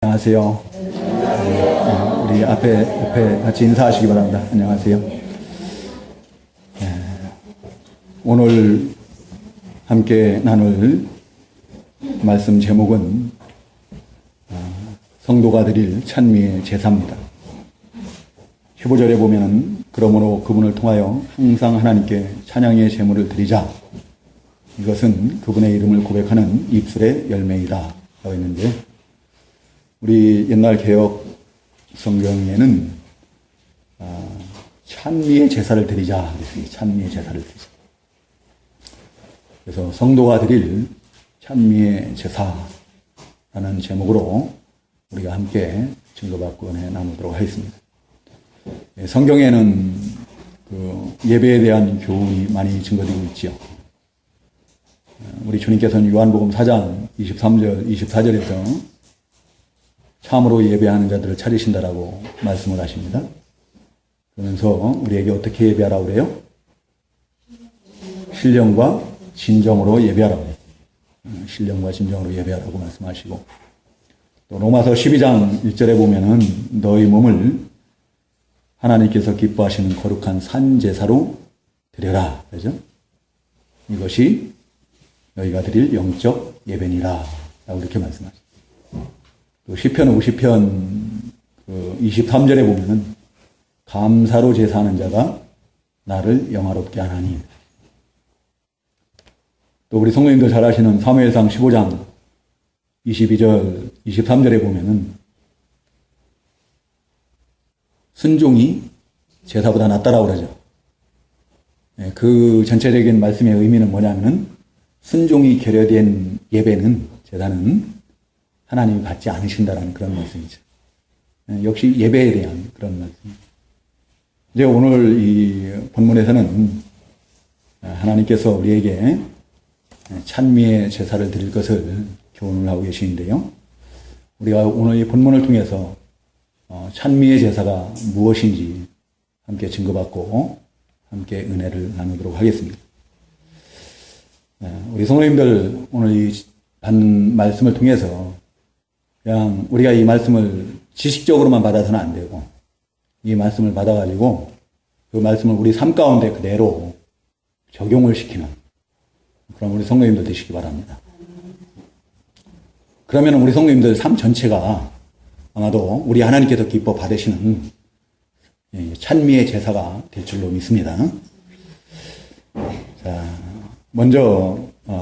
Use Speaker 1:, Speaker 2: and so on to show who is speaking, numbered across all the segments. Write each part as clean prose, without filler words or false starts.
Speaker 1: 안녕하세요. 우리 옆에 같이 인사하시기 바랍니다. 안녕하세요. 오늘 함께 나눌 말씀 제목은 성도가 드릴 찬미의 제사입니다. 15절에 보면은 그러므로 그분을 통하여 항상 하나님께 찬양의 제물을 드리자. 이것은 그분의 이름을 고백하는 입술의 열매이다. 라고 했는데 우리 옛날 개혁 성경에는 찬미의 제사를 드리자 그랬어요. 찬미의 제사를 드리자. 그래서 성도가 드릴 찬미의 제사라는 제목으로 우리가 함께 증거받고 은혜 나누도록 하겠습니다. 성경에는 그 예배에 대한 교훈이 많이 증거되고 있지요. 우리 주님께서는 요한복음 4장 23절, 24절에서 참으로 예배하는 자들을 차리신다라고 말씀을 하십니다. 그러면서 우리에게 어떻게 예배하라고 그래요? 신령과 진정으로 예배하라고 해요. 신령과 진정으로 예배하라고 말씀하시고 또 로마서 12장 1절에 보면은 너희 몸을 하나님께서 기뻐하시는 거룩한 산제사로 드려라. 그죠? 이것이 너희가 드릴 영적 예배니라. 라고 이렇게 말씀하십니다. 또 시편 50편 23절에 보면은 감사로 제사하는 자가 나를 영화롭게 하나니. 또 우리 성도님들 잘 아시는 사무엘상 15장 22절 23절에 보면은 순종이 제사보다 낫다라고 그러죠. 그 전체적인 말씀의 의미는 뭐냐면은 순종이 결여된 예배는 제사는 하나님이 받지 않으신다라는 그런 말씀이죠. 역시 예배에 대한 그런 말씀. 이제 오늘 이 본문에서는 하나님께서 우리에게 찬미의 제사를 드릴 것을 교훈을 하고 계시는데요. 우리가 오늘 이 본문을 통해서 찬미의 제사가 무엇인지 함께 증거받고 함께 은혜를 나누도록 하겠습니다. 우리 성도님들 오늘 이 받는 말씀을 통해서 그냥 우리가 이 말씀을 지식적으로만 받아서는 안 되고 이 말씀을 받아가지고 그 말씀을 우리 삶 가운데 그대로 적용을 시키는 그런 우리 성도님들 되시기 바랍니다. 그러면 우리 성도님들 삶 전체가 아마도 우리 하나님께서 기뻐 받으시는 찬미의 제사가 될 줄로 믿습니다. 자, 먼저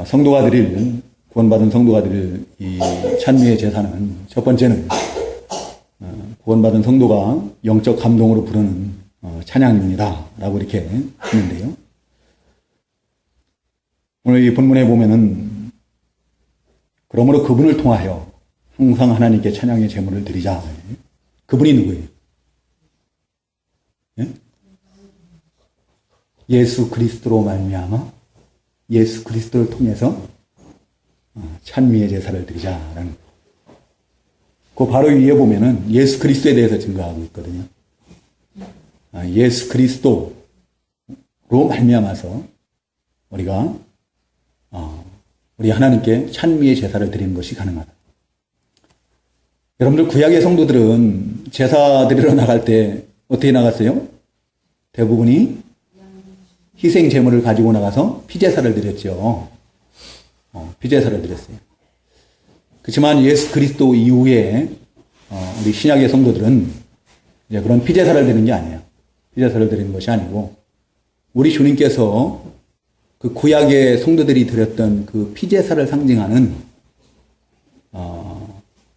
Speaker 1: 성도가 드릴 구원받은 성도가 드릴 이 찬미의 제사는 첫 번째는 구원받은 성도가 영적 감동으로 부르는 찬양입니다. 라고 이렇게 했는데요. 오늘 이 본문에 보면은 그러므로 그분을 통하여 항상 하나님께 찬양의 제물을 드리자. 그분이 누구예요? 예? 예수 그리스도로 말미암아 예수 그리스도를 통해서 찬미의 제사를 드리자라는 그 바로 위에 보면은 예수 그리스도에 대해서 증거하고 있거든요. 예수 그리스도로 말미암아서 우리가 우리 하나님께 찬미의 제사를 드리는 것이 가능하다. 여러분들 구약의 성도들은 제사 드리러 나갈 때 어떻게 나갔어요? 대부분이 희생 제물을 가지고 나가서 피제사를 드렸죠. 피제사를 드렸어요. 그렇지만 예수 그리스도 이후에 우리 신약의 성도들은 이제 그런 피제사를 드리는 게 아니에요. 피제사를 드리는 것이 아니고 우리 주님께서 그 구약의 성도들이 드렸던 그 피제사를 상징하는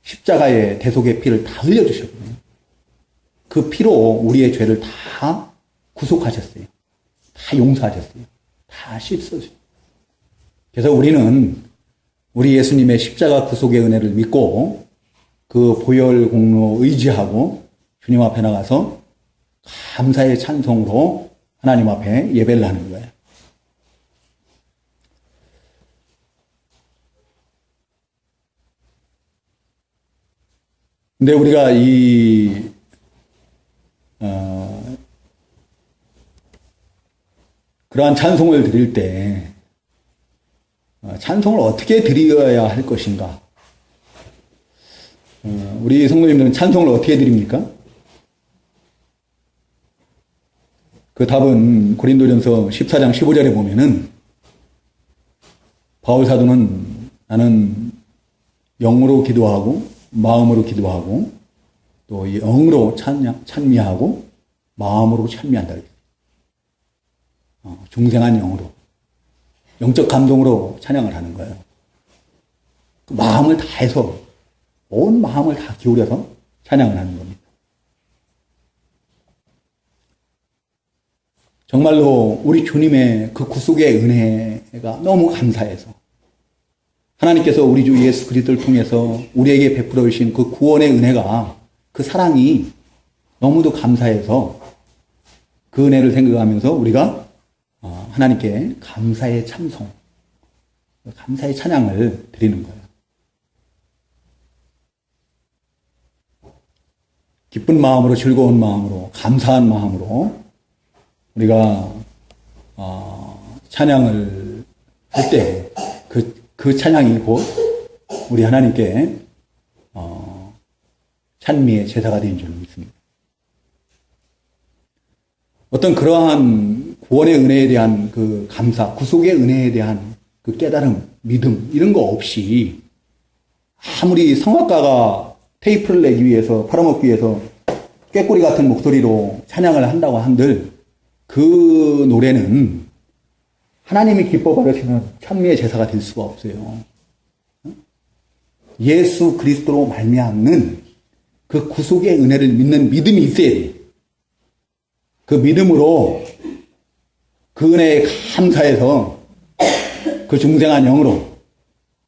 Speaker 1: 십자가의 대속의 피를 다 흘려주셨거든요. 그 피로 우리의 죄를 다 구속하셨어요. 다 용서하셨어요. 다 씻어주셨어요. 그래서 우리는 우리 예수님의 십자가 구속의 은혜를 믿고 그 보혈 공로 의지하고 주님 앞에 나가서 감사의 찬송으로 하나님 앞에 예배를 하는 거예요. 근데 우리가 그러한 찬송을 드릴 때 찬송을 어떻게 드려야 할 것인가? 우리 성도님들은 찬송을 어떻게 드립니까? 그 답은 고린도전서 14장 15절에 보면은 바울 사도는 나는 영으로 기도하고 마음으로 기도하고 또 영으로 찬미하고 마음으로 찬미한다. 중생한 영으로 영적 감동으로 찬양을 하는 거예요. 그 마음을 다해서 온 마음을 다 기울여서 찬양을 하는 겁니다. 정말로 우리 주님의 그 구속의 은혜가 너무 감사해서 하나님께서 우리 주 예수 그리스도를 통해서 우리에게 베풀어 주신 그 구원의 은혜가 그 사랑이 너무도 감사해서 그 은혜를 생각하면서 우리가 하나님께 감사의 찬송, 감사의 찬양을 드리는 거예요. 기쁜 마음으로 즐거운 마음으로 감사한 마음으로 우리가 찬양을 할 때 그 찬양이 곧 우리 하나님께 찬미의 제사가 되는 줄 믿습니다. 어떤 그러한 구원의 은혜에 대한 그 감사, 구속의 은혜에 대한 그 깨달음, 믿음 이런 거 없이 아무리 성악가가 테이프를 내기 위해서 팔아먹기 위해서 꾀꼬리 같은 목소리로 찬양을 한다고 한들 그 노래는 하나님이 기뻐 받으시는 찬미의 제사가 될 수가 없어요. 예수 그리스도로 말미암는 그 구속의 은혜를 믿는 믿음이 있어야 돼요. 그 믿음으로 그 은혜에 감사해서 그 중생한 영으로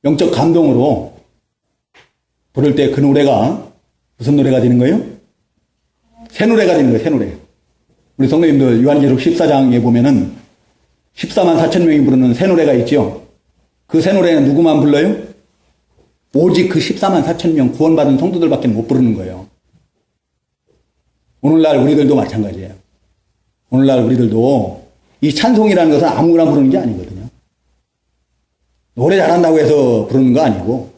Speaker 1: 영적 감동으로 부를 때 그 노래가 무슨 노래가 되는 거예요? 새 노래가 되는 거예요. 새 노래. 우리 성도님들 요한계시록 14장에 보면은 14만 4천 명이 부르는 새 노래가 있죠. 그 새 노래는 누구만 불러요? 오직 그 14만 4천 명 구원받은 성도들밖에 못 부르는 거예요. 오늘날 우리들도 마찬가지예요. 오늘날 우리들도 이 찬송이라는 것은 아무나 부르는 게 아니거든요. 노래 잘한다고 해서 부르는 거 아니고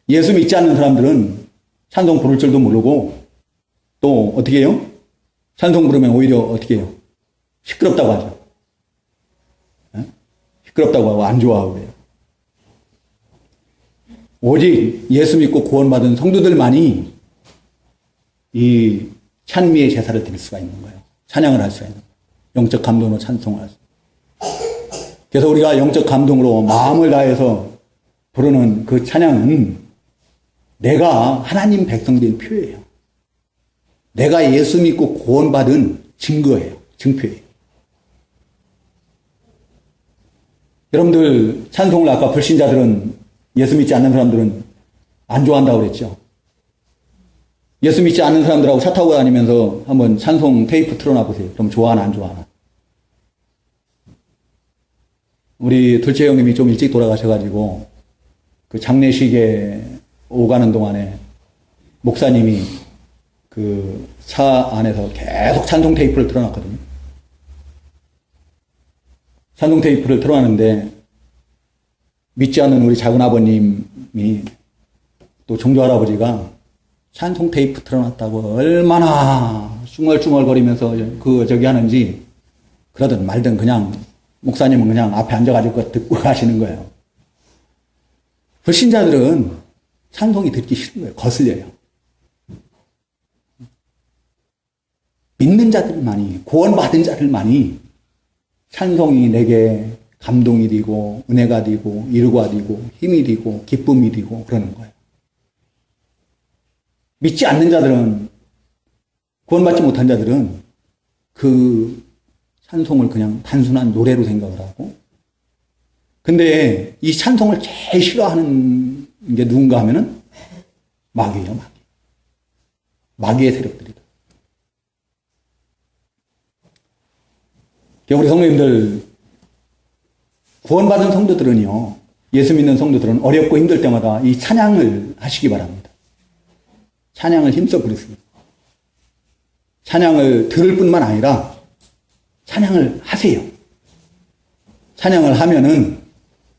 Speaker 1: 예수 믿지 않는 사람들은 찬송 부를 줄도 모르고 또 어떻게 해요? 찬송 부르면 오히려 어떻게 해요? 시끄럽다고 하죠. 시끄럽다고 하고 안 좋아하고 그래요. 오직 예수 믿고 구원받은 성도들만이 이 찬미의 제사를 드릴 수가 있는 거예요. 찬양을 할 수가 있는 거예요. 영적 감동으로 찬송을 할 수. 그래서 우리가 영적 감동으로 마음을 다해서 부르는 그 찬양은 내가 하나님 백성된 표예요. 내가 예수 믿고 구원받은 증거예요. 증표예요. 여러분들 찬송을 아까 불신자들은 예수 믿지 않는 사람들은 안 좋아한다고 그랬죠. 예수 믿지 않는 사람들하고 차 타고 다니면서 한번 찬송 테이프 틀어놔 보세요. 그럼 좋아하나 안 좋아하나. 우리 둘째 형님이 좀 일찍 돌아가셔가지고 그 장례식에 오가는 동안에 목사님이 그 차 안에서 계속 찬송 테이프를 틀어놨거든요. 찬송 테이프를 틀어놨는데 믿지 않는 우리 작은 아버님이 또 종조 할아버지가 찬송 테이프 틀어놨다고 얼마나 쭝얼쭝얼거리면서 저기 하는지 그러든 말든 그냥 목사님은 그냥 앞에 앉아가지고 듣고 가시는 거예요. 불신자들은 찬송이 듣기 싫은 거예요. 거슬려요. 믿는 자들만이, 구원받은 자들만이 찬송이 내게 감동이 되고 은혜가 되고 위로가 되고 힘이 되고 기쁨이 되고 그러는 거예요. 믿지 않는 자들은, 구원받지 못한 자들은 그 찬송을 그냥 단순한 노래로 생각을 하고, 근데 이 찬송을 제일 싫어하는 게 누군가 하면은 마귀예요, 마귀. 마귀의 세력들이다. 우리 성도님들, 구원받은 성도들은요, 예수 믿는 성도들은 어렵고 힘들 때마다 이 찬양을 하시기 바랍니다. 찬양을 힘써 부르세요. 찬양을 들을 뿐만 아니라 찬양을 하세요. 찬양을 하면은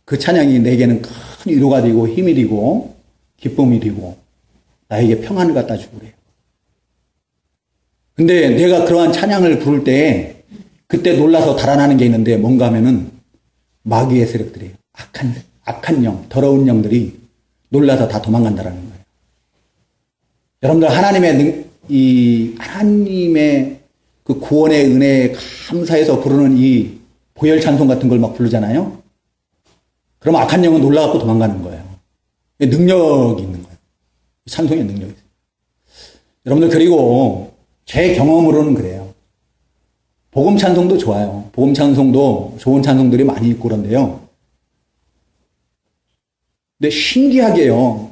Speaker 1: 그 찬양이 내게는 큰 위로가 되고 힘이 되고 기쁨이 되고 나에게 평안을 갖다 주고 그래요. 근데 내가 그러한 찬양을 부를 때 그때 놀라서 달아나는 게 있는데 뭔가 하면은 마귀의 세력들이에요. 악한 영, 더러운 영들이 놀라서 다 도망간다라는 거예요. 여러분들 하나님의 그 구원의 은혜에 감사해서 부르는 이 보혈 찬송 같은 걸 막 부르잖아요. 그러면 악한 영은 놀라갖고 도망가는 거예요. 능력이 있는 거예요. 찬송의 능력이 있어요. 여러분들 그리고 제 경험으로는 그래요. 복음 찬송도 좋아요. 복음 찬송도 좋은 찬송들이 많이 있고 그런데요. 근데 신기하게요.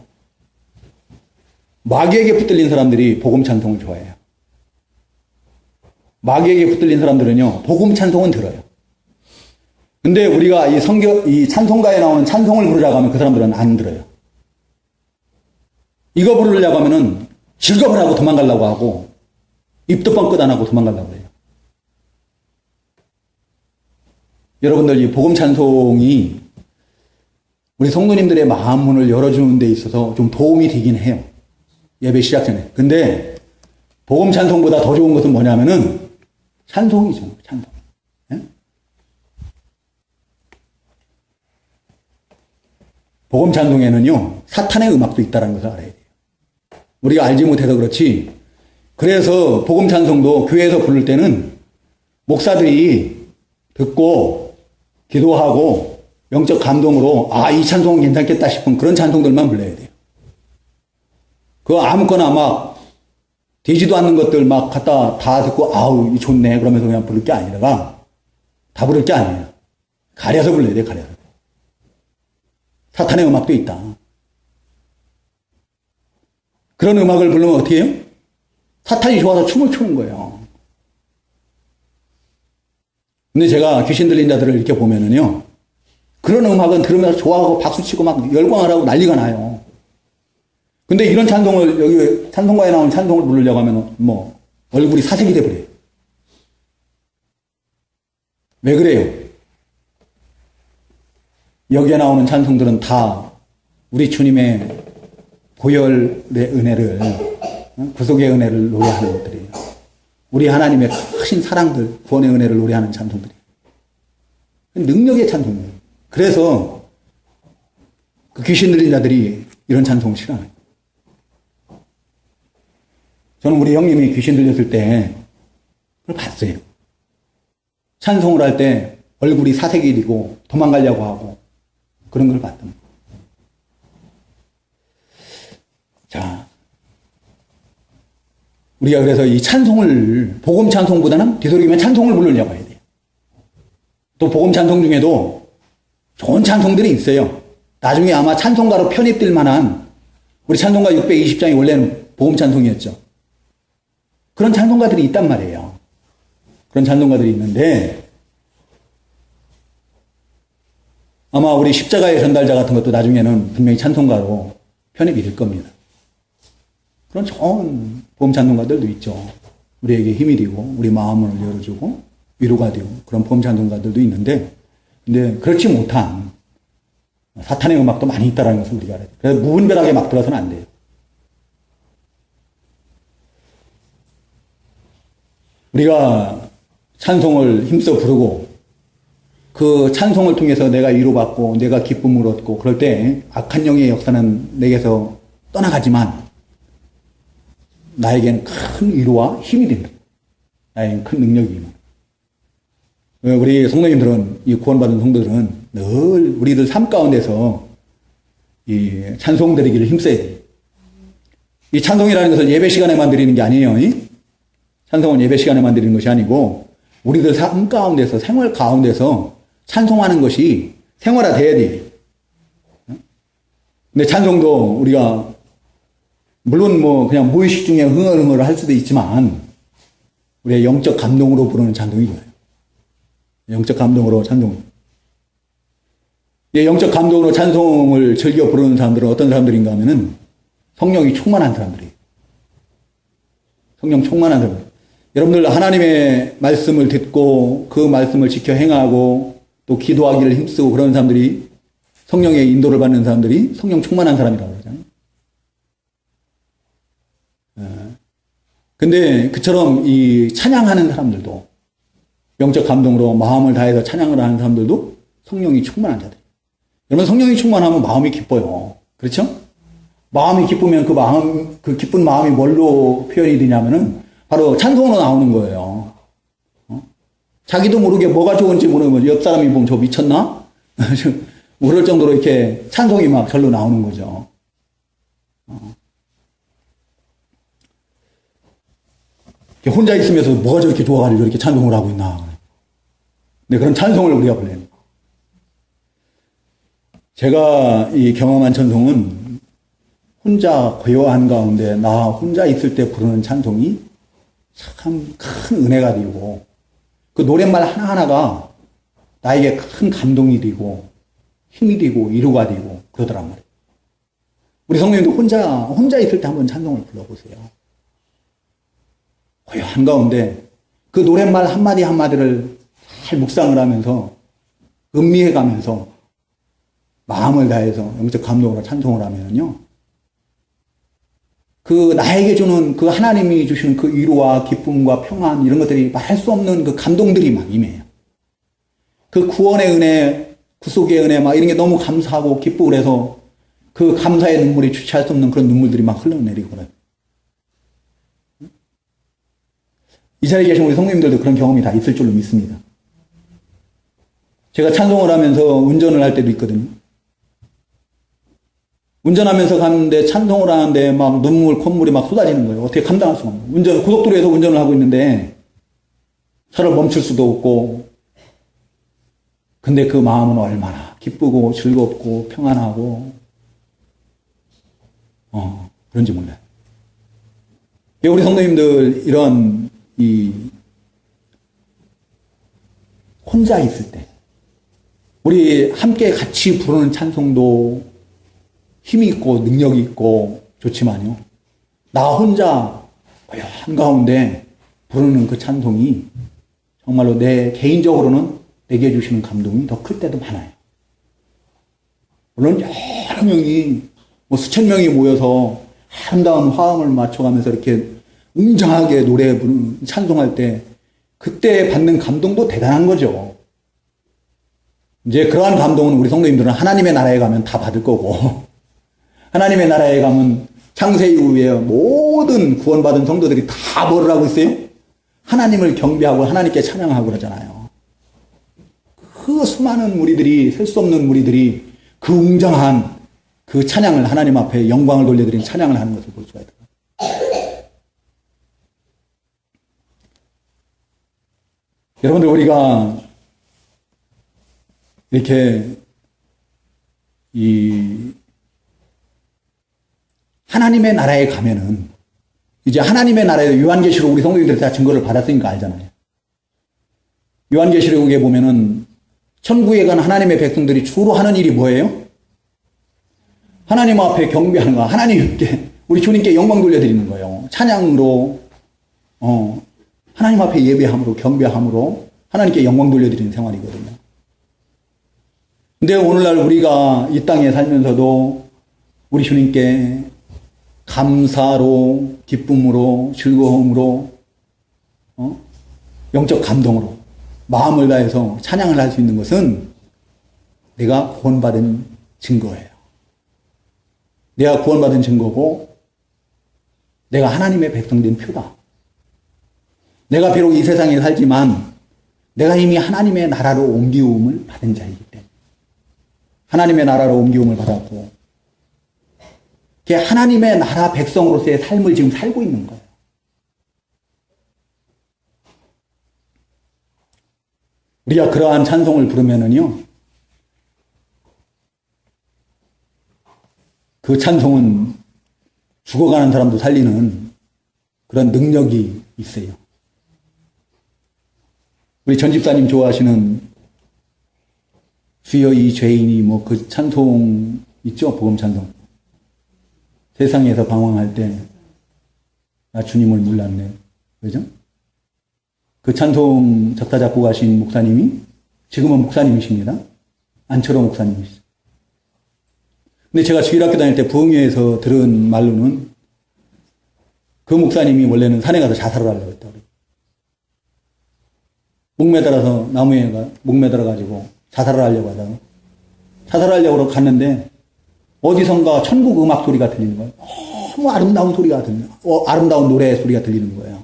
Speaker 1: 마귀에게 붙들린 사람들이 복음 찬송을 좋아해요. 마귀에게 붙들린 사람들은요, 복음 찬송은 들어요. 근데 우리가 이 찬송가에 나오는 찬송을 부르려고 하면 그 사람들은 안 들어요. 이거 부르려고 하면은 즐겁을 하고 도망가려고 하고, 입도 뻥끗 안 하고 도망가려고 해요. 여러분들 이 복음 찬송이 우리 성도님들의 마음 문을 열어주는 데 있어서 좀 도움이 되긴 해요. 예배 시작 전에. 근데 복음 찬송보다 더 좋은 것은 뭐냐면은 찬송이죠. 찬송. 예? 복음 찬송에는요. 사탄의 음악도 있다는 것을 알아야 돼요. 우리가 알지 못해서 그렇지. 그래서 복음 찬송도 교회에서 부를 때는 목사들이 듣고 기도하고 영적 감동으로 이 찬송은 괜찮겠다 싶은 그런 찬송들만 불러야 돼요. 그거 아무거나 막 되지도 않는 것들 막 갖다 다 듣고 아우 좋네 그러면서 그냥 부를 게 아니라 다 부를 게 아니에요. 가려서 불러야 돼요. 가려서. 사탄의 음악도 있다. 그런 음악을 부르면 어떻게 해요? 사탄이 좋아서 춤을 추는 거예요. 근데 제가 귀신 들린 자들을 이렇게 보면은요, 그런 음악은 들으면서 좋아하고 박수치고 막 열광을 하고 난리가 나요. 근데 이런 찬송을, 여기 찬송가에 나오는 찬송을 부르려고 하면 얼굴이 사색이 돼버려요. 왜 그래요? 여기에 나오는 찬송들은 다 우리 주님의 보혈의 은혜를, 구속의 은혜를 노래하는 것들이에요. 우리 하나님의 크신 사랑들, 구원의 은혜를 노래하는 찬송들이에요. 능력의 찬송이에요. 그래서 그 귀신 들린 자들이 이런 찬송을 싫어해요. 저는 우리 형님이 귀신 들렸을 때 그걸 봤어요. 찬송을 할 때 얼굴이 사색이 되고 도망가려고 하고 그런 걸 봤던 거예요. 자, 우리가 그래서 이 찬송을 복음 찬송보다는 되도록이면 찬송을 부르려고 해야 돼요. 또 복음 찬송 중에도 좋은 찬송들이 있어요. 나중에 아마 찬송가로 편입될 만한 우리 찬송가 620장이 원래는 복음 찬송이었죠. 그런 찬송가들이 있단 말이에요. 그런 찬송가들이 있는데 아마 우리 십자가의 전달자 같은 것도 나중에는 분명히 찬송가로 편입이 될 겁니다. 그런 좋은 복음 찬송가들도 있죠. 우리에게 힘이 되고 우리 마음을 열어주고 위로가 되고 그런 복음 찬송가들도 있는데 근데 그렇지 못한 사탄의 음악도 많이 있다는 것을 우리가 알아야 돼요. 그래서 무분별하게 막 들어서는 안 돼요. 우리가 찬송을 힘써 부르고 그 찬송을 통해서 내가 위로받고 내가 기쁨을 얻고 그럴 때 악한 영의 역사는 내게서 떠나가지만 나에게는 큰 위로와 힘이 된다. 나에게는 큰 능력이 있는. 우리 성도님들은, 이 구원받은 성도들은 늘 우리들 삶 가운데서 이 찬송 드리기를 힘써야 돼요. 이 찬송이라는 것을 예배 시간에만 드리는 게 아니에요. 찬송은 예배 시간에만 드리는 것이 아니고 우리들 삶 가운데서, 생활 가운데서 찬송하는 것이 생활화돼야 돼요. 근데 찬송도 우리가 물론 그냥 무의식 중에 흥얼흥얼 할 수도 있지만 우리의 영적 감동으로 부르는 찬송이 좋아요. 영적 감동으로 찬송. 영적 감동으로 찬송을 즐겨 부르는 사람들은 어떤 사람들인가 하면은 성령이 충만한 사람들이에요. 성령 충만한 사람들. 여러분들 하나님의 말씀을 듣고 그 말씀을 지켜 행하고 또 기도하기를 힘쓰고 그런 사람들이 성령의 인도를 받는 사람들이 성령 충만한 사람이라고 그러잖아요. 근데 그처럼 이 찬양하는 사람들도 영적 감동으로 마음을 다해서 찬양을 하는 사람들도 성령이 충만한 자들. 여러분 성령이 충만하면 마음이 기뻐요. 그렇죠? 마음이 기쁘면 그 기쁜 마음이 뭘로 표현이 되냐면은 바로 찬송으로 나오는 거예요. 자기도 모르게 뭐가 좋은지 모르는 거죠. 옆 사람이 보면 저 미쳤나? 그럴 정도로 이렇게 찬송이 막 절로 나오는 거죠. 혼자 있으면서 뭐가 저렇게 좋아가지고 이렇게 찬송을 하고 있나. 네, 그런 찬송을 우리가 불러요. 제가 이 경험한 찬송은 혼자 고요한 가운데 나 혼자 있을 때 부르는 찬송이 참 큰 은혜가 되고 그 노랫말 하나하나가 나에게 큰 감동이 되고 힘이 되고 위로가 되고 그러더란 말이에요. 우리 성도님도 혼자 있을 때 한번 찬송을 불러보세요. 고요한 가운데 그 노랫말 한마디 한마디를 잘 묵상을 하면서 음미해 가면서 마음을 다해서 영적 감동으로 찬송을 하면요. 그 나에게 주는 그 하나님이 주시는 그 위로와 기쁨과 평안 이런 것들이 말할 수 없는 그 감동들이 막 임해요. 그 구원의 은혜, 구속의 은혜 막 이런 게 너무 감사하고 기쁘고 그래서 그 감사의 눈물이 주체할 수 없는 그런 눈물들이 막 흘러내리고 그래요. 이 자리에 계신 우리 성도님들도 그런 경험이 다 있을 줄로 믿습니다. 제가 찬송을 하면서 운전을 할 때도 있거든요. 운전하면서 가는데 찬송을 하는데 막 눈물, 콧물이 막 쏟아지는 거예요. 어떻게 감당할 수가 없는. 고속도로에서 운전을 하고 있는데 차를 멈출 수도 없고 근데 그 마음은 얼마나 기쁘고 즐겁고 평안하고 그런지 몰라요. 우리 성도님들 이런 혼자 있을 때 우리 함께 같이 부르는 찬송도 힘이 있고 능력이 있고 좋지만요. 나 혼자 한가운데 부르는 그 찬송이 정말로 내 개인적으로는 내게 주시는 감동이 더 클 때도 많아요. 물론 여러 명이 수천 명이 모여서 아름다운 화음을 맞춰가면서 이렇게 웅장하게 노래 부르는 찬송할 때 그때 받는 감동도 대단한 거죠. 이제 그러한 감동은 우리 성도님들은 하나님의 나라에 가면 다 받을 거고 하나님의 나라에 가면 창세 이후에 모든 구원받은 성도들이 다 뭐를 하고 있어요? 하나님을 경배하고 하나님께 찬양하고 그러잖아요. 그 수많은 무리들이 셀 수 없는 무리들이 그 웅장한 그 찬양을 하나님 앞에 영광을 돌려드리는 찬양을 하는 것을 볼 수가 있어요. 여러분들 우리가 이렇게 하나님의 나라에 가면은 이제 하나님의 나라에 요한계시록 우리 성도님들이 다 증거를 받았으니까 알잖아요. 요한계시록에 보면은 천국에 간 하나님의 백성들이 주로 하는 일이 뭐예요? 하나님 앞에 경배하는 거, 하나님께 우리 주님께 영광 돌려드리는 거예요. 찬양으로 하나님 앞에 예배함으로 경배함으로 하나님께 영광 돌려드리는 생활이거든요. 근데 오늘날 우리가 이 땅에 살면서도 우리 주님께 감사로, 기쁨으로, 즐거움으로, 영적 감동으로 마음을 다해서 찬양을 할 수 있는 것은 내가 구원받은 증거예요. 내가 구원받은 증거고 내가 하나님의 백성된 표다. 내가 비록 이 세상에 살지만 내가 이미 하나님의 나라로 옮기움을 받은 자이기 때문에 하나님의 나라로 옮기움을 받았고 하나님의 나라 백성으로서의 삶을 지금 살고 있는 거예요. 우리가 그러한 찬송을 부르면은요, 그 찬송은 죽어가는 사람도 살리는 그런 능력이 있어요. 우리 전 집사님 좋아하시는 주여 이 죄인이 그 찬송 있죠? 복음 찬송. 세상에서 방황할 때 나 주님을 몰랐네. 그죠? 그 찬송 작사 작곡하신 목사님이 지금은 목사님이십니다. 안철호 목사님이시죠. 근데 제가 주일학교 다닐 때 부흥회에서 들은 말로는 그 목사님이 원래는 산에 가서 자살을 하려고 했다고 그래요. 목매달아서 나무에 목매달아가지고 자살을 하려고 하다가 자살하려고 갔는데 어디선가 천국 음악 소리가 들리는 거예요. 너무 아름다운 소리가 아름다운 노래 소리가 들리는 거예요.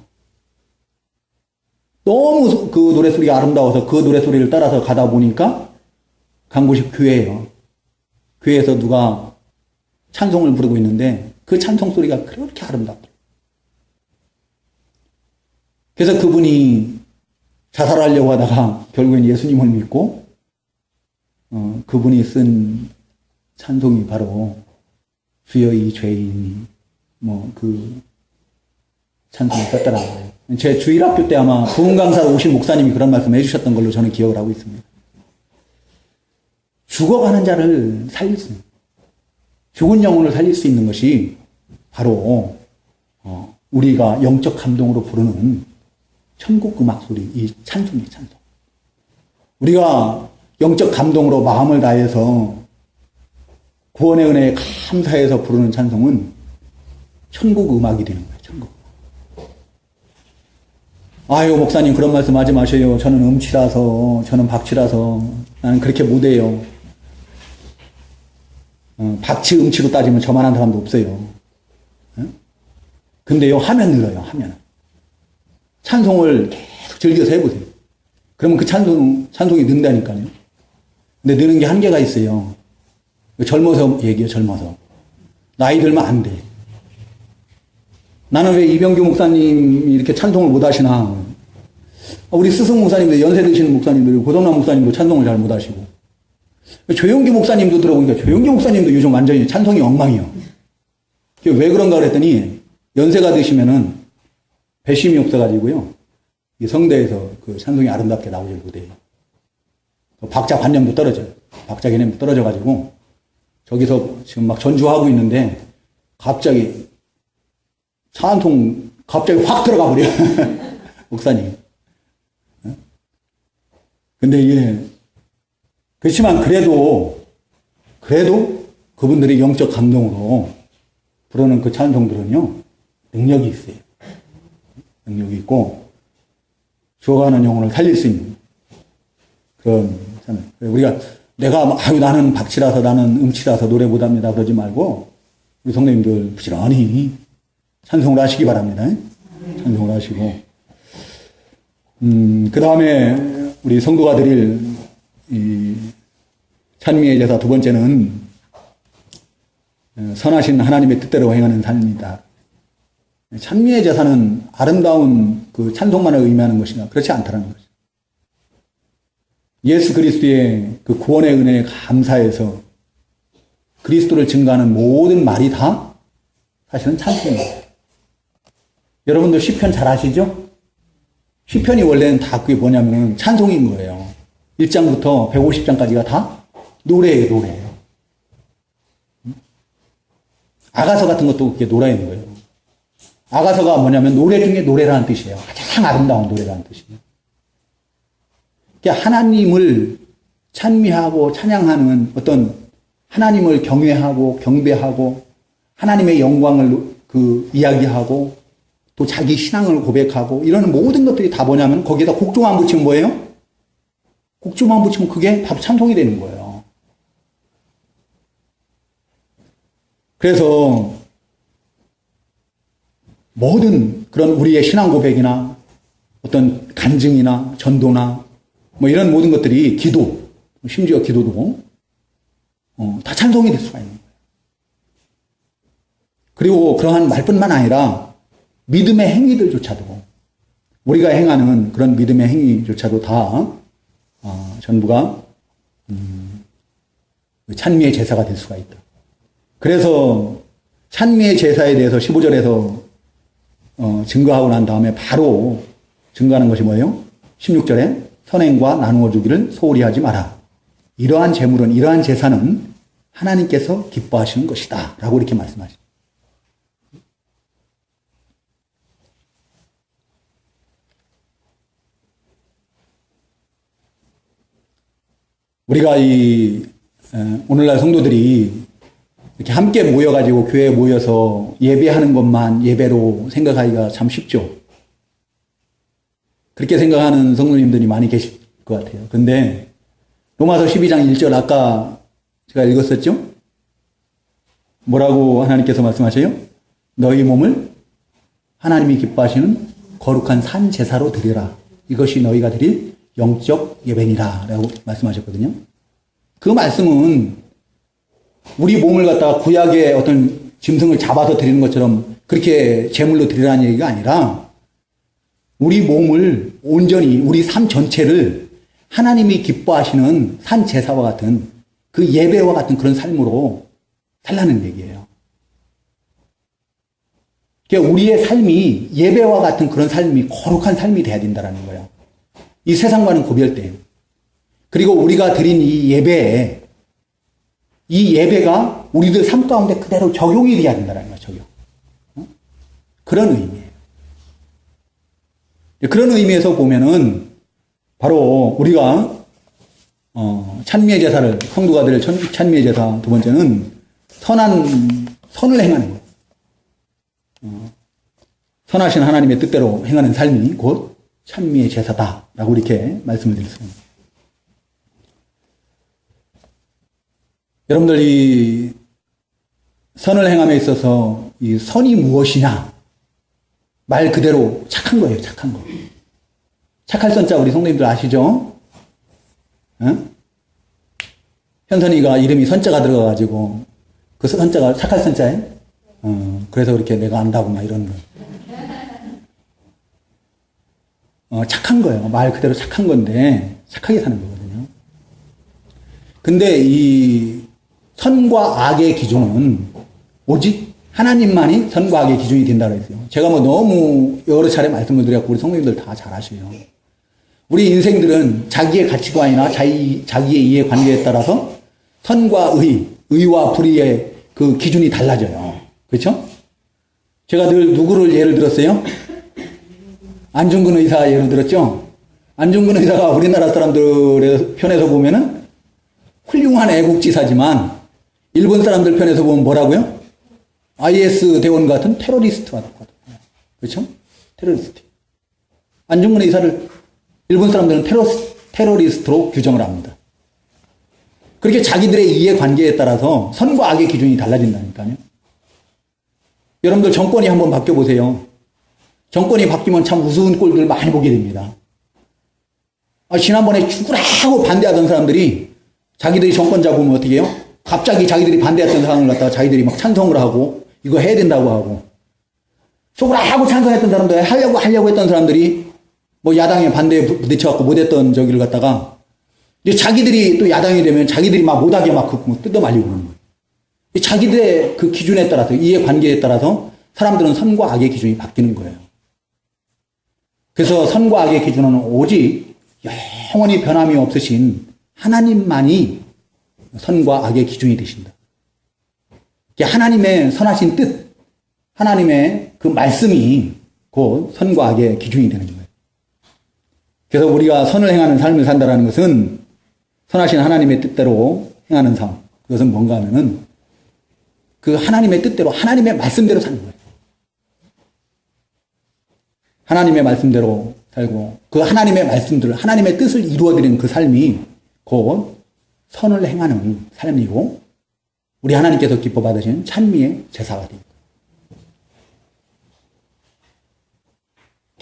Speaker 1: 너무 그 노래 소리가 아름다워서 그 노래 소리를 따라서 가다 보니까 간 곳이 교회예요. 교회에서 누가 찬송을 부르고 있는데 그 찬송 소리가 그렇게 아름답더라고요. 그래서 그분이 자살하려고 하다가 결국엔 예수님을 믿고 그분이 쓴 찬송이 바로 주여 이 죄인이 그 찬송을 썼더라는 거예요. 제 주일학교 때 아마 부흥강사로 오신 목사님이 그런 말씀 해주셨던 걸로 저는 기억을 하고 있습니다. 죽어가는 자를 살릴 수 있는, 죽은 영혼을 살릴 수 있는 것이 바로 우리가 영적 감동으로 부르는 천국 음악 소리, 이 찬송이에요, 찬송. 우리가 영적 감동으로 마음을 다해서 구원의 은혜에 감사해서 부르는 찬송은 천국 음악이 되는 거예요, 천국. 아유, 목사님 그런 말씀 하지 마셔요. 저는 음치라서, 저는 박치라서 나는 그렇게 못해요. 박치, 음치로 따지면 저만한 사람도 없어요. 근데요, 하면 늘어요, 하면. 찬송을 계속 즐겨서 해보세요. 그러면 그 찬송이 는다니까요. 근데 느는 게 한계가 있어요. 젊어서 얘기해요, 젊어서. 나이 들면 안 돼. 나는 왜 이병규 목사님이 이렇게 찬송을 못 하시나. 우리 스승 목사님들, 연세 드시는 목사님들, 고성남 목사님도 찬송을 잘 못 하시고. 조용기 목사님도 들어보니까 조용기 목사님도 요즘 완전히 찬송이 엉망이에요. 왜 그런가 그랬더니 연세가 드시면은 배심이 없어가지고요. 이 성대에서 그 찬송이 아름답게 나오질 못해요. 박자 관념도 떨어져요. 박자 개념도 떨어져가지고 저기서 지금 막 전주하고 있는데 갑자기 찬송 갑자기 확 들어가 버려요. 목사님. 근데 이게 그렇지만 그래도 그분들이 영적 감동으로 부르는 그 찬송들은요 능력이 있어요. 능력이 있고 죽어가는 영혼을 살릴 수 있는 그런 찬송. 우리가 나는 박치라서 나는 음치라서 노래 못합니다 그러지 말고 우리 성도님들 부지런히 찬송을 하시기 바랍니다. 찬송을 하시고 그 다음에 우리 성도가 드릴 이 찬미의 제사 두 번째는 선하신 하나님의 뜻대로 행하는 삶이다. 찬미의 제사는 아름다운 그 찬송만을 의미하는 것이나 그렇지 않다는 거죠. 예수 그리스도의 그 구원의 은혜에 감사해서 그리스도를 증거하는 모든 말이 다 사실은 찬송입니다. 여러분들 시편 잘 아시죠? 시편이 원래는 다 그게 뭐냐면 찬송인 거예요. 1장부터 150장까지가 다 노래예요, 노래예요. 아가서 같은 것도 그게 노래인 거예요. 아가서가 뭐냐면 노래 중에 노래라는 뜻이에요. 가장 아름다운 노래라는 뜻이에요. 하나님을 찬미하고 찬양하는 어떤 하나님을 경외하고 경배하고 하나님의 영광을 이야기하고 또 자기 신앙을 고백하고 이런 모든 것들이 다 뭐냐면 거기에다 곡조만 붙이면 뭐예요? 곡조만 붙이면 그게 바로 찬송이 되는 거예요. 그래서 모든 그런 우리의 신앙 고백이나 어떤 간증이나 전도나 이런 모든 것들이 기도, 심지어 기도도 다 찬송이 될 수가 있는 거예요. 그리고 그러한 말뿐만 아니라 믿음의 행위들조차도 우리가 행하는 그런 믿음의 행위조차도 다 전부가 찬미의 제사가 될 수가 있다. 그래서 찬미의 제사에 대해서 15절에서 증거하고 난 다음에 바로 증거하는 것이 뭐예요? 16절에 선행과 나누어 주기를 소홀히 하지 마라. 이러한 제물은, 이러한 제사는 하나님께서 기뻐하시는 것이다. 라고 이렇게 말씀하십니다. 우리가 오늘날 성도들이 이렇게 함께 모여가지고 교회에 모여서 예배하는 것만 예배로 생각하기가 참 쉽죠. 그렇게 생각하는 성도님들이 많이 계실 것 같아요. 근데 로마서 12장 1절 아까 제가 읽었었죠? 뭐라고 하나님께서 말씀하셔요? 너희 몸을 하나님이 기뻐하시는 거룩한 산 제사로 드리라. 이것이 너희가 드릴 영적 예배니라 라고 말씀하셨거든요. 그 말씀은 우리 몸을 갖다가 구약의 어떤 짐승을 잡아서 드리는 것처럼 그렇게 제물로 드리라는 얘기가 아니라 우리 몸을 온전히 우리 삶 전체를 하나님이 기뻐하시는 산 제사와 같은 그 예배와 같은 그런 삶으로 살라는 얘기예요. 그러니까 우리의 삶이 예배와 같은 그런 삶이 거룩한 삶이 돼야 된다는 거예요. 이 세상과는 구별돼요. 그리고 우리가 드린 이 예배에 이 예배가 우리들 삶 가운데 그대로 적용이 돼야 된다는 거예요. 적용. 그런 의미예요. 그런 의미에서 보면은 바로 우리가 찬미의 제사를 성도가 드릴 찬미의 제사 두 번째는 선을 행하는 것. 선하신 하나님의 뜻대로 행하는 삶이 곧 찬미의 제사다라고 이렇게 말씀을 드렸습니다. 여러분들 이 선을 행함에 있어서 이 선이 무엇이냐? 말 그대로 착한 거예요. 착한 거. 착할 선자 우리 성도님들 아시죠? 응? 현선이가 이름이 선자가 들어가가지고 그 선자가 착할 선자예요? 그래서 그렇게 내가 안다고 막 이러는 거. 착한 거예요. 말 그대로 착한 건데 착하게 사는 거거든요. 근데 이 선과 악의 기준은 오직 하나님만이 선과 악의 기준이 된다고 했어요. 제가 뭐 너무 여러 차례 말씀을 드렸고 우리 성도님들 다 잘 아셔요. 우리 인생들은 자기의 가치관이나 자기의 이해관계에 따라서 선과 의와 불의의 그 기준이 달라져요. 그렇죠? 제가 늘 누구를 예를 들었어요? 안중근 의사 예를 들었죠? 안중근 의사가 우리나라 사람들의 편에서 보면은 훌륭한 애국지사지만 일본 사람들 편에서 보면 뭐라고요? IS 대원 같은 테러리스트가 됐거든요. 그렇죠? 테러리스트. 안중근 의사를 일본 사람들은 테러리스트로 규정을 합니다. 그렇게 자기들의 이해관계에 따라서 선과 악의 기준이 달라진다니까요. 여러분들 정권이 한번 바뀌어보세요. 정권이 바뀌면 참 우스운 꼴들 많이 보게 됩니다. 지난번에 죽으라 하고 반대하던 사람들이 자기들이 정권 잡으면 어떻게 해요? 갑자기 자기들이 반대했던 상황을 갖다가 자기들이 막 찬성을 하고 이거 해야 된다고 하고 죽으라 하고 찬성했던 사람들 하려고 했던 사람들이 뭐 야당에 반대에 부딪혀갖고 못했던 저기를 갖다가 이제 자기들이 또 야당이 되면 자기들이 막 못하게 막 뜯어말리고 그러는 거예요. 자기들의 그 기준에 따라서 이해관계에 따라서 사람들은 선과 악의 기준이 바뀌는 거예요. 그래서 선과 악의 기준은 오직 영원히 변함이 없으신 하나님만이 선과 악의 기준이 되신다. 하나님의 선하신 뜻, 하나님의 그 말씀이 곧 선과 악의 기준이 되는 거예요. 그래서 우리가 선을 행하는 삶을 산다는 것은 선하신 하나님의 뜻대로 행하는 삶. 그것은 뭔가 하면은 그 하나님의 뜻대로, 하나님의 말씀대로 사는 거예요. 하나님의 말씀대로 살고 그 하나님의 말씀들, 하나님의 뜻을 이루어드리는 그 삶이 곧 선을 행하는 삶이고 우리 하나님께서 기뻐 받으시는 찬미의 제사가 됩니다.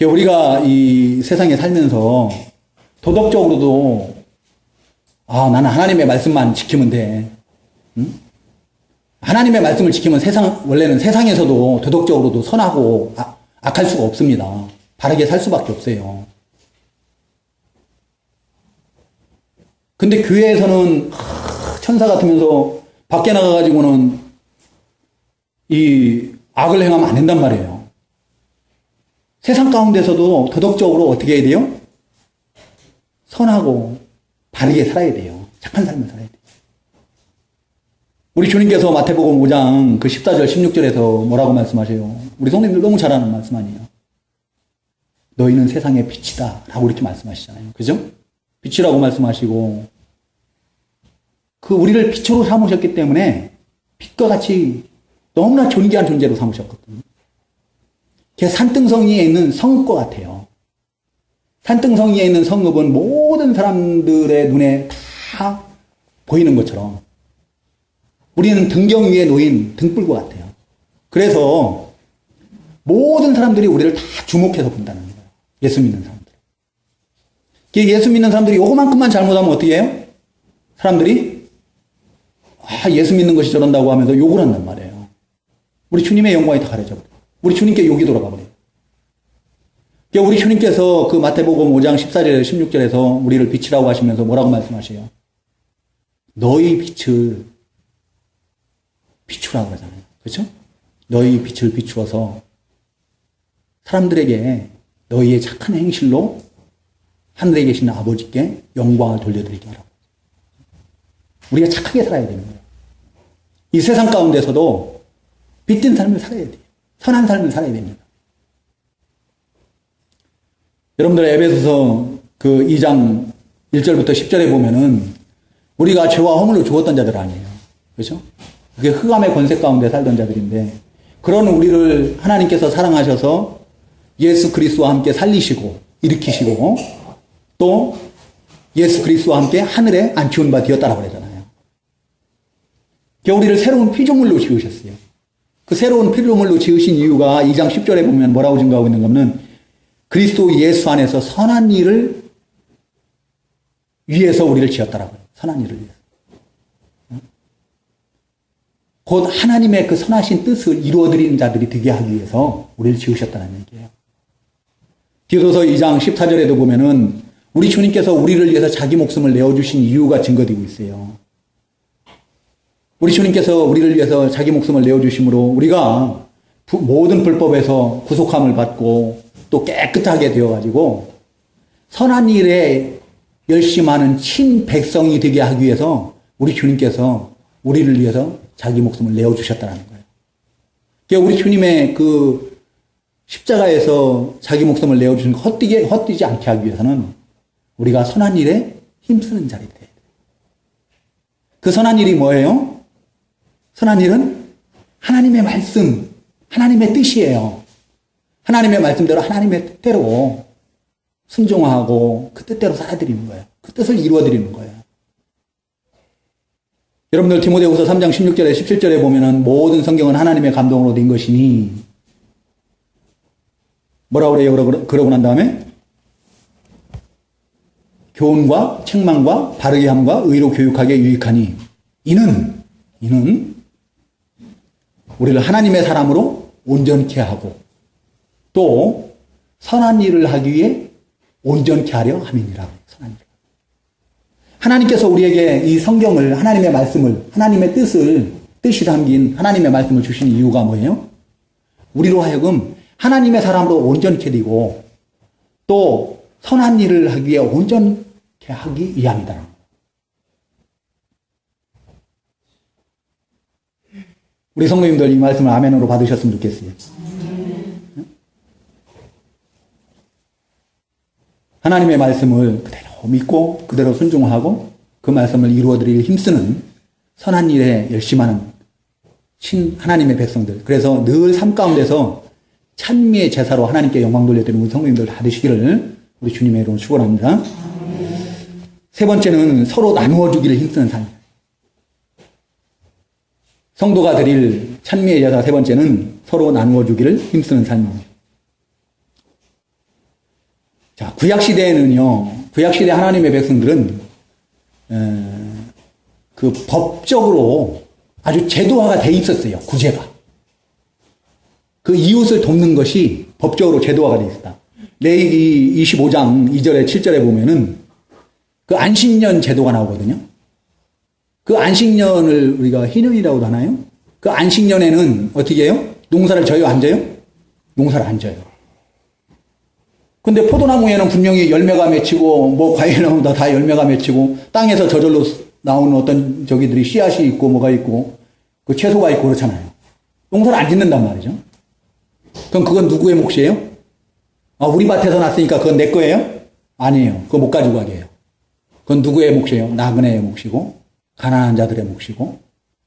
Speaker 1: 우리가 이 세상에 살면서 도덕적으로도 나는 하나님의 말씀만 지키면 돼. 응? 하나님의 말씀을 지키면 원래는 세상에서도 도덕적으로도 선하고 악할 수가 없습니다. 바르게 살 수밖에 없어요. 근데 교회에서는 천사 같으면서 밖에 나가가지고는 이 악을 행하면 안 된단 말이에요. 세상 가운데서도 도덕적으로 어떻게 해야 돼요? 선하고 바르게 살아야 돼요. 착한 삶을 살아야 돼요. 우리 주님께서 마태복음 5장 그 14절 16절에서 뭐라고 말씀하세요? 우리 성도님들 너무 잘 아는 말씀 아니에요? 너희는 세상의 빛이다 라고 이렇게 말씀하시잖아요. 그죠? 빛이라고 말씀하시고 우리를 빛으로 삼으셨기 때문에 빛과 같이 너무나 존귀한 존재로 삼으셨거든요. 그 산등성 위에 있는 성읍과 같아요. 산등성 위에 있는 성읍은 모든 사람들의 눈에 다 보이는 것처럼 우리는 등경 위에 놓인 등불과 같아요. 그래서 모든 사람들이 우리를 다 주목해서 본다는 거예요. 예수 믿는 사람들. 예수 믿는 사람들이 요거만큼만 잘못하면 어떻게 해요? 사람들이 예수 믿는 것이 저런다고 하면서 욕을 한단 말이에요. 우리 주님의 영광이 다 가려져 버려요. 우리 주님께 욕이 돌아가 버려요. 우리 주님께서 그 마태복음 5장 14절 16절에서 우리를 빛이라고 하시면서 뭐라고 말씀하세요? 너희 빛을 비추라고 그러잖아요. 그렇죠? 너희 빛을 비추어서 사람들에게 너희의 착한 행실로 하늘에 계신 아버지께 영광을 돌려드리게 하라고. 우리가 착하게 살아야 되는 거예요. 이 세상 가운데서도 빛된 삶을 살아야 돼요. 선한 삶을 살아야 됩니다. 여러분들 에베소서 그 2장 1절부터 10절에 보면은 우리가 죄와 허물로 죽었던 자들 아니에요. 그렇죠? 그게 흑암의 권세 가운데 살던 자들인데 그런 우리를 하나님께서 사랑하셔서 예수 그리스도와 함께 살리시고 일으키시고 또 예수 그리스도와 함께 하늘에 앉히운 바 되었다라고 그러잖아요. 우리를 새로운 피조물로 지으셨어요. 그 새로운 피조물로 지으신 이유가 2장 10절에 보면 뭐라고 증거하고 있는 거면 그리스도 예수 안에서 선한 일을 위해서 우리를 지었다라고 해요. 선한 일을 위해서. 곧 하나님의 그 선하신 뜻을 이루어드리는 자들이 되게 하기 위해서 우리를 지으셨다는 얘기예요. 디도서 2장 14절에도 보면은 우리 주님께서 우리를 위해서 자기 목숨을 내어주신 이유가 증거되고 있어요. 우리 주님께서 우리를 위해서 자기 목숨을 내어주심으로 우리가 모든 불법에서 구속함을 받고 또 깨끗하게 되어가지고 선한 일에 열심하는 친백성이 되게 하기 위해서 우리 주님께서 우리를 위해서 자기 목숨을 내어주셨다는 거예요. 우리 주님의 그 십자가에서 자기 목숨을 내어주신 거 헛되지 않게 하기 위해서는 우리가 선한 일에 힘쓰는 자리 돼야 돼요. 그 선한 일이 뭐예요? 선한 일은 하나님의 말씀, 하나님의 뜻이에요. 하나님의 말씀대로 하나님의 뜻대로 순종하고 그 뜻대로 살아드리는 거예요. 그 뜻을 이루어드리는 거예요. 여러분들 디모데후서 3장 16절에 17절에 보면은 모든 성경은 하나님의 감동으로 된 것이니 뭐라고 그래요? 그러고 난 다음에 교훈과 책망과 바르게 함과 의로 교육하게 유익하니 이는 우리를 하나님의 사람으로 온전케 하고 또 선한 일을 하기 위해 온전케 하려 함이니라. 선한 일. 하나님께서 우리에게 이 성경을 하나님의 말씀을 하나님의 뜻이 담긴 하나님의 말씀을 주신 이유가 뭐예요? 우리로 하여금 하나님의 사람으로 온전케 되고 또 선한 일을 하기 위해 온전케 하기 위함이다. 우리 성도님들 이 말씀을 아멘으로 받으셨으면 좋겠어요. 하나님의 말씀을 그대로 믿고 그대로 순종하고 그 말씀을 이루어드릴 힘쓰는 선한 일에 열심하는 하나님의 백성들. 그래서 늘 삶 가운데서 찬미의 제사로 하나님께 영광 돌려드리는 우리 성도님들 다 되시기를 우리 주님의 이름으로 축원합니다. 세 번째는 서로 나누어 주기를 힘쓰는 삶. 성도가 드릴 찬미의 제사 세 번째는 서로 나누어 주기를 힘쓰는 삶입니다. 자, 구약시대 하나님의 백성들은, 그 법적으로 아주 제도화가 돼 있었어요, 구제가. 그 이웃을 돕는 것이 법적으로 제도화가 돼 있었다. 레위기 25장 2절에 7절에 보면은 그 안식년 제도가 나오거든요. 그 안식년을 우리가 희년이라고도 하나요? 그 안식년에는 어떻게 해요? 농사를 져요, 안 져요? 농사를 안 져요. 근데 포도나무에는 분명히 열매가 맺히고, 뭐 과일나무다 다 열매가 맺히고, 땅에서 저절로 나오는 어떤 저기들이 씨앗이 있고, 뭐가 있고, 그 채소가 있고 그렇잖아요. 농사를 안 짓는단 말이죠. 그럼 그건 누구의 몫이에요? 우리 밭에서 났으니까 그건 내 거예요? 아니에요. 그거 못 가지고 가게 해요. 그건 누구의 몫이에요? 나그네의 몫이고, 가난한 자들의 몫이고,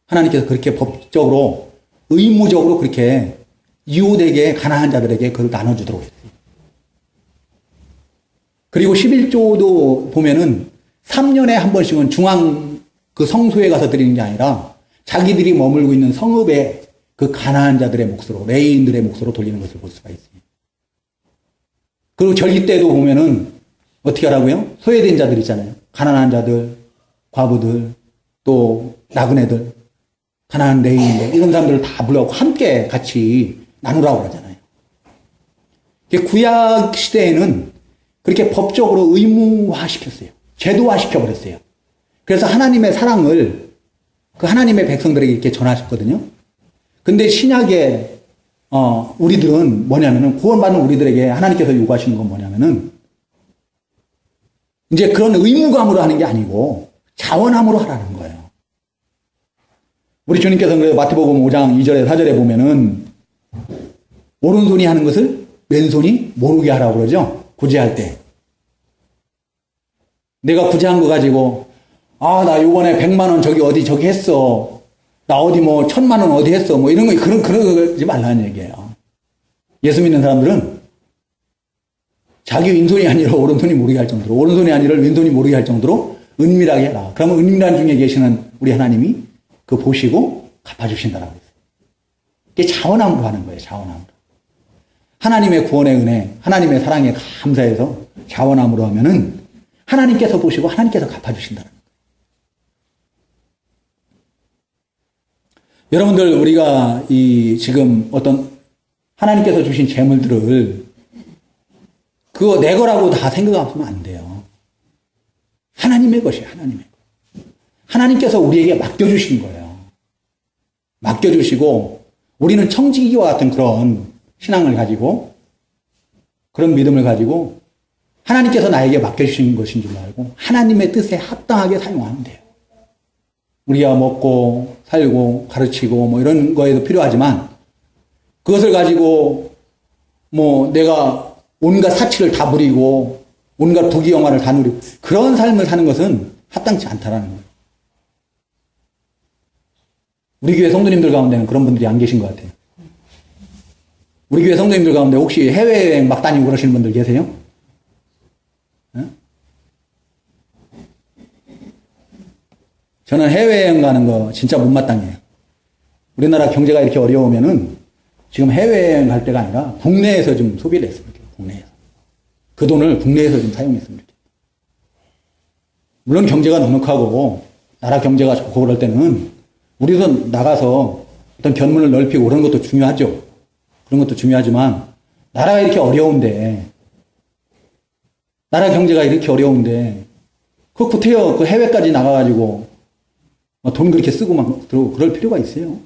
Speaker 1: 하나님께서 그렇게 법적으로, 의무적으로 그렇게 이웃에게, 가난한 자들에게 그걸 나눠주도록 했어요. 그리고 11조도 보면은 3년에 한 번씩은 중앙 그 성소에 가서 드리는 게 아니라 자기들이 머물고 있는 성읍에 그 가난한 자들의 몫으로, 레위인들의 몫으로 돌리는 것을 볼 수가 있어요. 그리고 절기 때도 보면은 어떻게 하라고요? 소외된 자들 있잖아요. 가난한 자들, 과부들, 또 나그네들, 가난한 레위인들, 이런 사람들을 다 불러고 함께 같이 나누라고 그러잖아요. 구약 시대에는 그렇게 법적으로 의무화시켰어요. 제도화시켜버렸어요. 그래서 하나님의 사랑을 그 하나님의 백성들에게 이렇게 전하셨거든요. 근데 신약에, 우리들은 뭐냐면은, 구원받는 우리들에게 하나님께서 요구하시는 건 뭐냐면은, 이제 그런 의무감으로 하는 게 아니고, 자원함으로 하라는 거예요. 우리 주님께서는 마태복음 5장 2절에 4절에 보면은, 오른손이 하는 것을 왼손이 모르게 하라고 그러죠. 구제할 때. 내가 구제한 거 가지고, 나 요번에 100만 원 저기 했어. 나 어디 1000만 원 어디 했어. 이런 거, 그러지 말라는 얘기예요. 예수 믿는 사람들은 자기 왼손이 아니라 오른손이 모르게 할 정도로, 오른손이 아니라 왼손이 모르게 할 정도로 은밀하게 해라. 그러면 은밀한 중에 계시는 우리 하나님이 그 보시고 갚아주신다라고 했어요. 이게 자원함으로 하는 거예요, 자원함으로. 하나님의 구원의 은혜, 하나님의 사랑에 감사해서 자원함으로 하면은 하나님께서 보시고 하나님께서 갚아주신다는 거예요. 여러분들, 우리가 지금 어떤 하나님께서 주신 재물들을 그거 내 거라고 다 생각하면 안 돼요. 하나님의 것이에요, 하나님의 것. 하나님께서 우리에게 맡겨주신 거예요. 맡겨주시고, 우리는 청지기와 같은 그런 신앙을 가지고, 그런 믿음을 가지고, 하나님께서 나에게 맡겨주신 것인 줄 알고, 하나님의 뜻에 합당하게 사용하면 돼요. 우리가 먹고, 살고, 가르치고, 이런 거에도 필요하지만, 그것을 가지고, 내가 온갖 사치를 다 부리고, 온갖 부귀영화를 다 누리고, 그런 삶을 사는 것은 합당치 않다라는 거예요. 우리 교회 성도님들 가운데는 그런 분들이 안 계신 것 같아요. 우리 교회 성도님들 가운데 혹시 해외여행 막 다니고 그러시는 분들 계세요? 저는 해외여행 가는 거 진짜 못마땅해요. 우리나라 경제가 이렇게 어려우면은 지금 해외여행 갈 때가 아니라 국내에서 좀 소비를 했으면 좋겠어요. 국내에서. 그 돈을 국내에서 좀 사용했으면 좋겠어요. 물론 경제가 넉넉하고 나라 경제가 좋고 그럴 때는 우리도 나가서 어떤 견문을 넓히고 그런 것도 중요하죠. 그런 것도 중요하지만 나라가 이렇게 어려운데, 나라 경제가 이렇게 어려운데 그 구태여 그 해외까지 나가가지고 돈 그렇게 쓰고 막 들어오고 그럴 필요가 있어요.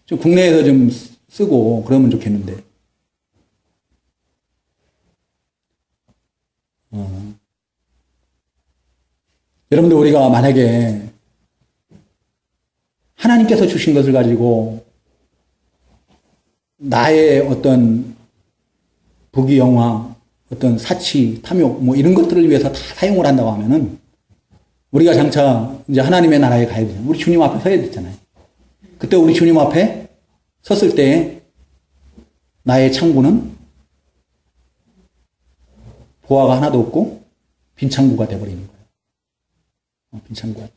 Speaker 1: 좀 국내에서 좀 쓰고 그러면 좋겠는데. 여러분들, 우리가 만약에 하나님께서 주신 것을 가지고 나의 어떤 부귀영화, 어떤 사치, 탐욕, 이런 것들을 위해서 다 사용을 한다고 하면은 우리가 장차 이제 하나님의 나라에 가야 되잖아요. 우리 주님 앞에 서야 되잖아요. 그때 우리 주님 앞에 섰을 때 나의 창고는 보화가 하나도 없고 빈 창고가 되어버리는 거예요. 빈 창고가.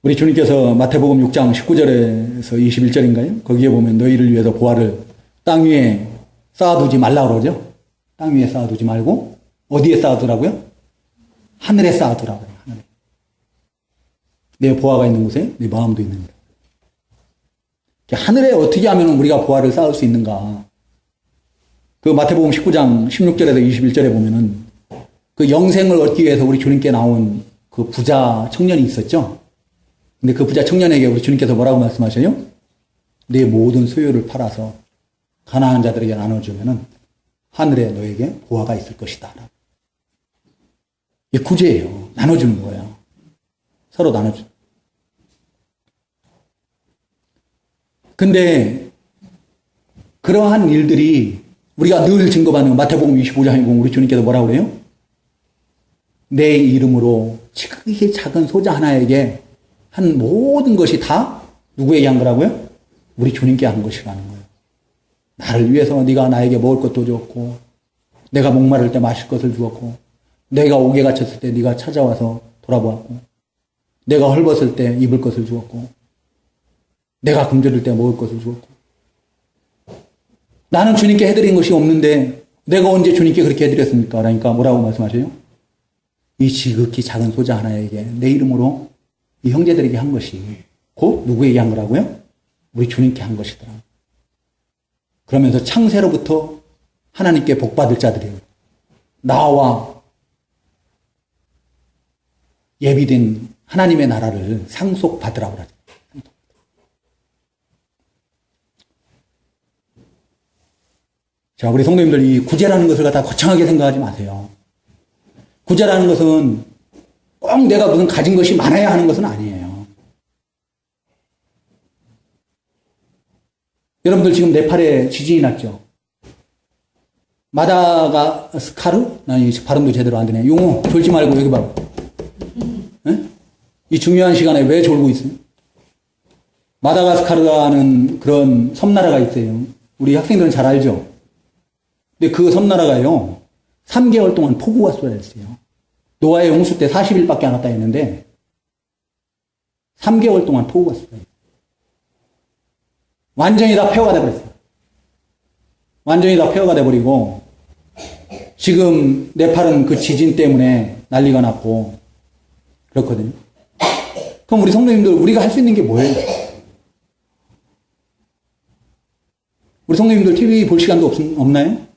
Speaker 1: 우리 주님께서 마태복음 6장 19절에서 21절인가요? 거기에 보면 너희를 위해서 보화를 땅 위에 쌓아두지 말라 그러죠. 땅 위에 쌓아두지 말고 어디에 쌓아두라고요? 하늘에 쌓아두라고요. 하늘에. 내 보화가 있는 곳에 내 마음도 있는 거예요. 하늘에 어떻게 하면 우리가 보화를 쌓을 수 있는가? 그 마태복음 19장 16절에서 21절에 보면은 그 영생을 얻기 위해서 우리 주님께 나온 그 부자 청년이 있었죠. 근데 그 부자 청년에게 우리 주님께서 뭐라고 말씀하셔요? 내 모든 소유를 팔아서 가난한 자들에게 나눠주면은 하늘에 너에게 보화가 있을 것이다. 이게 구제예요. 나눠주는 거예요. 서로 나눠주는. 근데 그러한 일들이 우리가 늘 증거받는 마태복음 25장에 보면 우리 주님께서 뭐라고 그래요? 내 이름으로 지극히 작은 소자 하나에게 한 모든 것이 다 누구에게 한 거라고요? 우리 주님께 한 것이라는 거예요. 나를 위해서 네가 나에게 먹을 것도 줬고, 내가 목마를 때 마실 것을 주었고, 내가 옥에 갇혔을 때 네가 찾아와서 돌아보았고, 내가 헐벗을 때 입을 것을 주었고, 내가 굶주릴 때 먹을 것을 주었고, 나는 주님께 해드린 것이 없는데 내가 언제 주님께 그렇게 해드렸습니까? 그러니까 뭐라고 말씀하세요? 이 지극히 작은 소자 하나에게 내 이름으로 이 형제들에게 한 것이 곧 누구에게 한 거라고요? 우리 주님께 한 것이더라. 그러면서 창세로부터 하나님께 복받을 자들이 나와 예비된 하나님의 나라를 상속받으라고 하죠. 자, 우리 성도님들 이 구제라는 것을 갖다 거창하게 생각하지 마세요. 구제라는 것은 꼭 내가 무슨 가진 것이 많아야 하는 것은 아니에요. 여러분들 지금 네팔에 지진이 났죠? 마다가스카르? 난 이 발음도 제대로 안 되네. 용호, 졸지 말고 여기 봐봐. 네? 이 중요한 시간에 왜 졸고 있어요? 마다가스카르라는 그런 섬나라가 있어요. 우리 학생들은 잘 알죠? 근데 그 섬나라가요, 3개월 동안 폭우가 쏟아졌어요. 노아의 홍수 때 40일밖에 안 왔다 했는데, 3개월 동안 폭우가 쏟아졌어요. 완전히 다 폐허가 돼버렸어요. 완전히 다 폐허가 돼버리고, 지금 네팔은 그 지진 때문에 난리가 났고, 그렇거든요. 그럼 우리 성도님들, 우리가 할 수 있는 게 뭐예요? 우리 성도님들 TV 볼 시간도 없나요?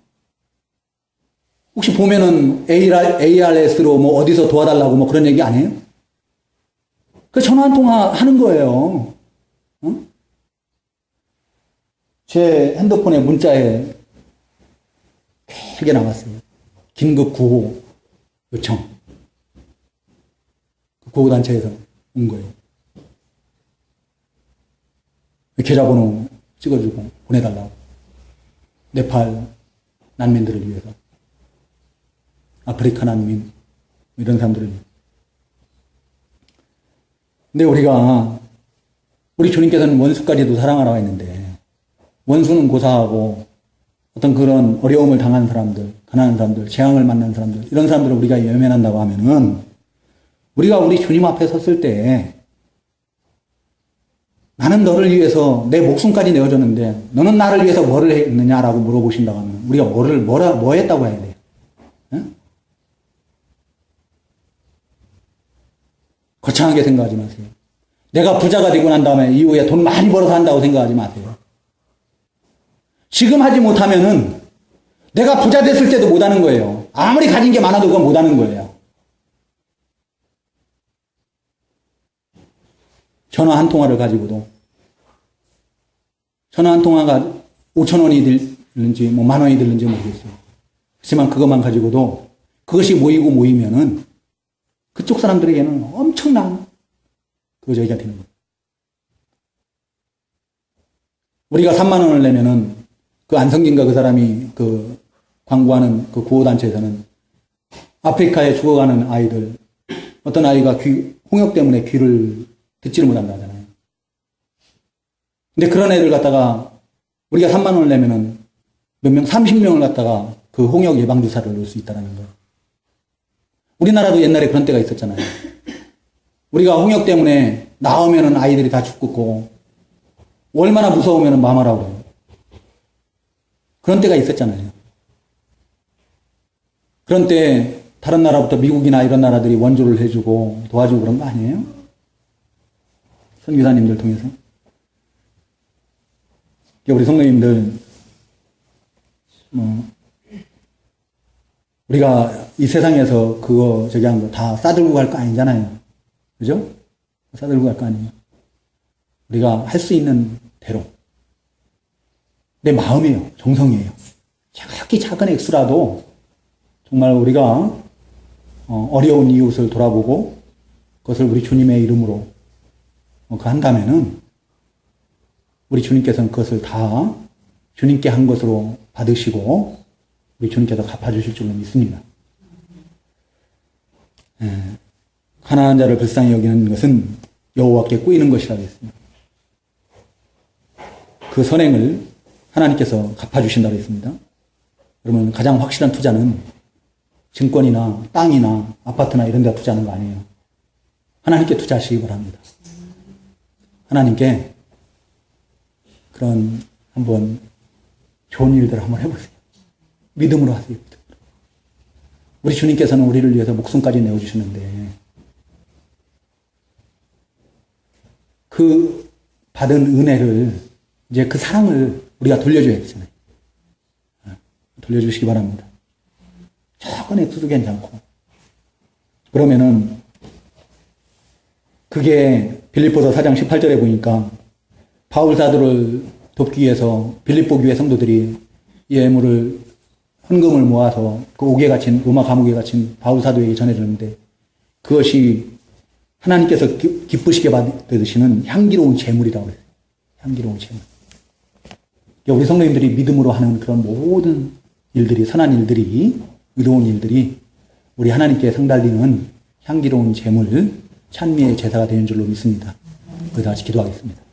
Speaker 1: 혹시 보면은 ARS로 뭐 어디서 도와달라고 뭐 그런 얘기 안 해요? 그 전화 한 통화 하는 거예요. 어? 제 핸드폰에 문자에 길게 나왔어요. 긴급 구호 요청. 구호단체에서 온 거예요. 계좌번호 찍어주고 보내달라고. 네팔 난민들을 위해서. 아프리카 난민, 이런 사람들을. 근데 우리 주님께서는 원수까지도 사랑하라고 했는데, 원수는 고사하고, 어떤 그런 어려움을 당한 사람들, 가난한 사람들, 재앙을 만난 사람들, 이런 사람들을 우리가 외면한다고 하면은, 우리가 우리 주님 앞에 섰을 때, 나는 너를 위해서 내 목숨까지 내어줬는데, 너는 나를 위해서 뭐를 했느냐라고 물어보신다고 하면, 우리가 뭐 했다고 해야 돼요? 응? 거창하게 생각하지 마세요. 내가 부자가 되고 난 다음에 이후에 돈 많이 벌어서 한다고 생각하지 마세요. 지금 하지 못하면은 내가 부자 됐을 때도 못하는 거예요. 아무리 가진 게 많아도 그건 못하는 거예요. 전화 한 통화를 가지고도 전화 한 통화가 5,000원이 들는지 뭐 만 원이 들는지 모르겠어요. 하지만 그것만 가지고도 그것이 모이면은 그쪽 사람들에게는 엄청난 그 저기가 되는 거예요. 우리가 3만 원을 내면은 그 안성진가 그 사람이 그 광고하는 그 구호단체에서는 아프리카에 죽어가는 아이들, 어떤 아이가 홍역 때문에 귀를 듣지를 못한다 하잖아요. 근데 그런 애들 갖다가 우리가 3만 원을 내면은 몇 명, 30명을 갖다가 그 홍역 예방주사를 놓을 수 있다는 거예요. 우리나라도 옛날에 그런 때가 있었잖아요. 우리가 홍역 때문에 나오면은 아이들이 다 죽고, 얼마나 무서우면은 마마라고 그래요. 그런 때가 있었잖아요. 그런 때 다른 나라부터 미국이나 이런 나라들이 원조를 해주고 도와주고 그런 거 아니에요? 선교사님들 통해서. 우리 성도님들, 우리가 이 세상에서 그거 저기 한 거 다 싸들고 갈 거 아니잖아요. 그죠? 싸들고 갈 거 아니에요. 우리가 할 수 있는 대로. 내 마음이에요. 정성이에요. 작게 작은 액수라도 정말 우리가 어려운 이웃을 돌아보고 그것을 우리 주님의 이름으로 한다면은 우리 주님께서는 그것을 다 주님께 한 것으로 받으시고 우리 주님께서 갚아주실 줄로 믿습니다. 가난한 자를 불쌍히 여기는 것은 여호와께 꾸이는 것이라고 했습니다. 그 선행을 하나님께서 갚아주신다고 했습니다. 그러면 가장 확실한 투자는 증권이나 땅이나 아파트나 이런 데 투자하는 거 아니에요. 하나님께 투자하시기 바랍니다. 하나님께 그런 한번 좋은 일들을 한번 해보세요. 믿음으로 하세요. 우리 주님께서는 우리를 위해서 목숨까지 내어주시는데 그 받은 은혜를 이제 그 사랑을 우리가 돌려줘야 되잖아요. 돌려주시기 바랍니다. 조금 액수도 괜찮고. 그러면은 그게 빌립보서 4장 18절에 보니까 바울 사도를 돕기 위해서 빌립보 교회 성도들이 예물을 헌금을 모아서 그 옥에 갇힌 로마 감옥에 갇힌 바울 사도에게 전해줬는데 그것이 하나님께서 기쁘시게 받으시는 향기로운 제물이라고 해요. 향기로운 제물. 우리 성도님들이 믿음으로 하는 그런 모든 일들이, 선한 일들이, 의로운 일들이 우리 하나님께 상달리는 향기로운 제물, 찬미의 제사가 되는 줄로 믿습니다. 우리 다 같이 기도하겠습니다.